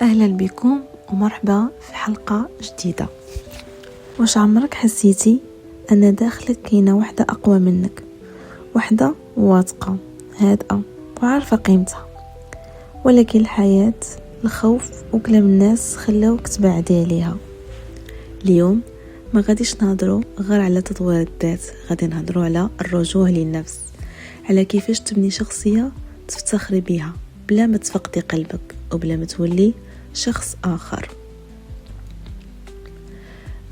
أهلا بكم ومرحبا في حلقة جديدة. واش عمرك حسيتي أن داخلك كاينة وحدة أقوى منك، وحدة واثقة هادئة وعارفة قيمتها، ولكن الحياة، الخوف وكلام الناس خلاوك تبعدي عليها؟ اليوم ما غاديش نهضروا غير على تطوير الذات، غادي نهضروا على الرجوع للنفس، على كيفاش تبني شخصية تفتخري بها بلا ما تفقدي قلبك وبلا ما تولي شخص آخر.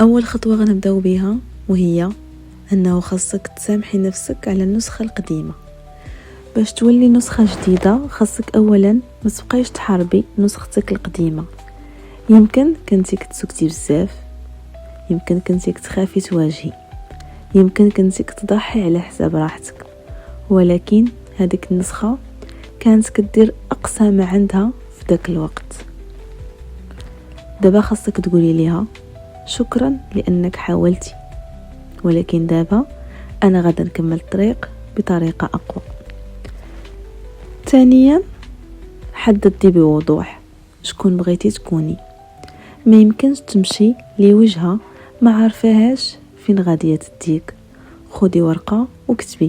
أول خطوة غنبداو بها وهي أنه خاصك تسامحي نفسك على النسخة القديمة. باش تولي نسخة جديدة خاصك أولا ما تبقايش تحاربي نسختك القديمة. يمكن كنتي كتسكتي بزاف، يمكن كنتي كتخافي تواجهي، يمكن كنتي كتضحي على حساب راحتك، ولكن هذيك النسخة كانت كدير أقصى ما عندها في ذاك الوقت. دابا خاصك تقولي ليها شكرا لأنك حاولتي، ولكن دابا أنا غادا نكمل الطريق بطريقة أقوى. ثانيا، حددي بوضوح شكون بغيتي تكوني. ما يمكنش تمشي لوجهة ما عارفاهاش فين غادية تديك. خدي ورقة وكتبي: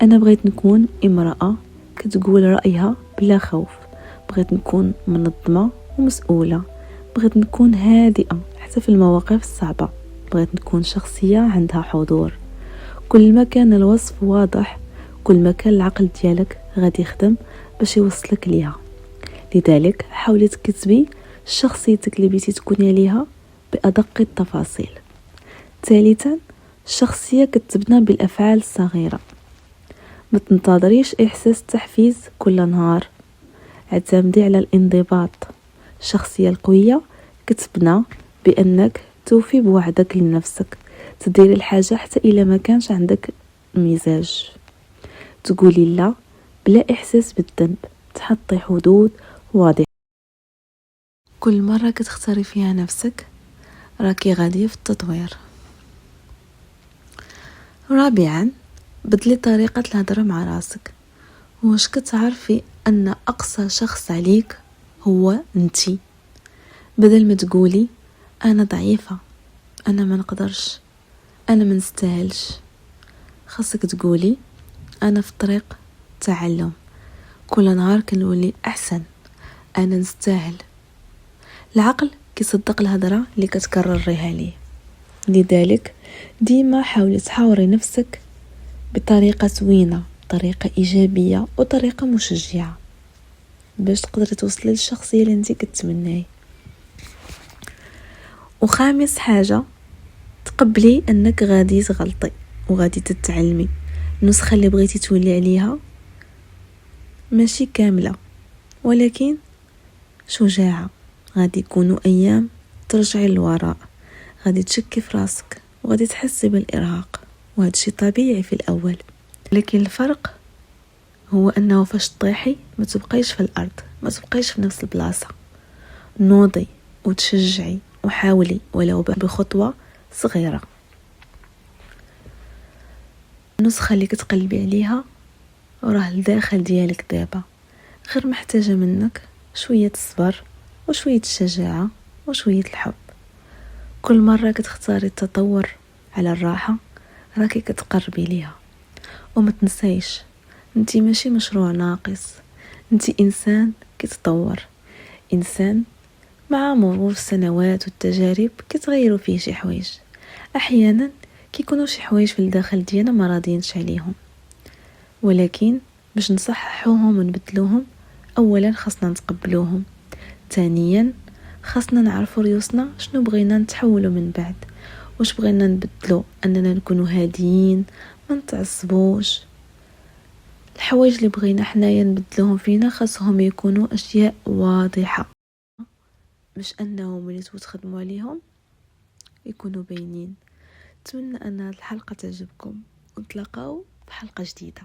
أنا بغيت نكون امرأة كتقول رأيها بلا خوف، بغيت نكون منظمة ومسؤولة، بغيت نكون هادئة حتى في المواقف الصعبة، بغيت نكون شخصية عندها حضور. كل ما كان الوصف واضح، كل ما كان العقل ديالك غادي يخدم باش يوصلك ليها. لذلك حاولي تكتبي شخصيتك اللي بغيتي تكوني عليها بأدق التفاصيل. ثالثا، الشخصية كتبنى بالأفعال الصغيرة. ما تنتظريش إحساس تحفيز كل نهار، اعتمدي على الانضباط. الشخصية القوية كتبنى بأنك توفي بوعدك لنفسك، تديري الحاجة حتى إلا ما كانش عندك مزاج، تقولي لا بلا إحساس بالذنب، تحطي حدود واضحة. كل مرة كتختاري فيها نفسك راكي غادية في التطوير. رابعا، بدلي طريقة الهضرة مع راسك. واش كتعرفي أن أقصى شخص عليك هو انتي؟ بدل ما تقولي أنا ضعيفة، أنا ما نقدرش، أنا ما نستاهلش، خاصك تقولي أنا في طريق تعلم، كل نهار كنولي أحسن، أنا نستاهل. العقل كيصدق الهضرة اللي كتكرريها ليه. لذلك ديما حاولي تحاوري نفسك بطريقة زوينة، طريقة إيجابية وطريقة مشجعة باش تقدري توصلي للشخصية اللي انتي كتمناي. وخامس حاجة، تقبلي أنك غادي تغلطي وغادي تتعلمي. النسخة اللي بغيتي تولي عليها ماشي كاملة، ولكن شجاعة. غادي يكونوا أيام ترجعي للوراء، غادي تشكي في راسك وغادي تحسي بالإرهاق، وهذا شيء طبيعي في الأول. لكن الفرق هو أنه فاش تطيحي ما تبقيش في الأرض، ما تبقيش في نفس البلاصة، نوضي وتشجعي وحاولي ولو بخطوة صغيرة. النسخة اللي كتقلبي عليها راه الداخل ديالك دابا، غير محتاجة منك شوية الصبر وشوية الشجاعة وشوية الحب. كل مرة كتختاري التطور على الراحة راكي كتقربي ليها. وما تنسيش انتي ماشي مشروع ناقص، انتي إنسان كيتطور، إنسان مع مرور السنوات والتجارب كتغيروا فيه شي حوايج. أحيانا كيكونوا شي حوايج في الداخل ديالنا ما راضيينش عليهم، ولكن باش نصححوهم ونبدلوهم أولا خاصنا نتقبلوهم، ثانيا خاصنا نعرفوا ريوسنا شنو بغينا نتحولوا من بعد. واش بغينا نبدلو أننا نكونوا هاديين ما نتعصبوش. الحوايج اللي بغينا حنايا نبدلوهم فينا خاصهم يكونوا أشياء واضحة، مش أنهم اللي تخدموا عليهم يكونوا باينين. أتمنى أن هذه الحلقة تعجبكم، ونتلاقاو في حلقة جديدة.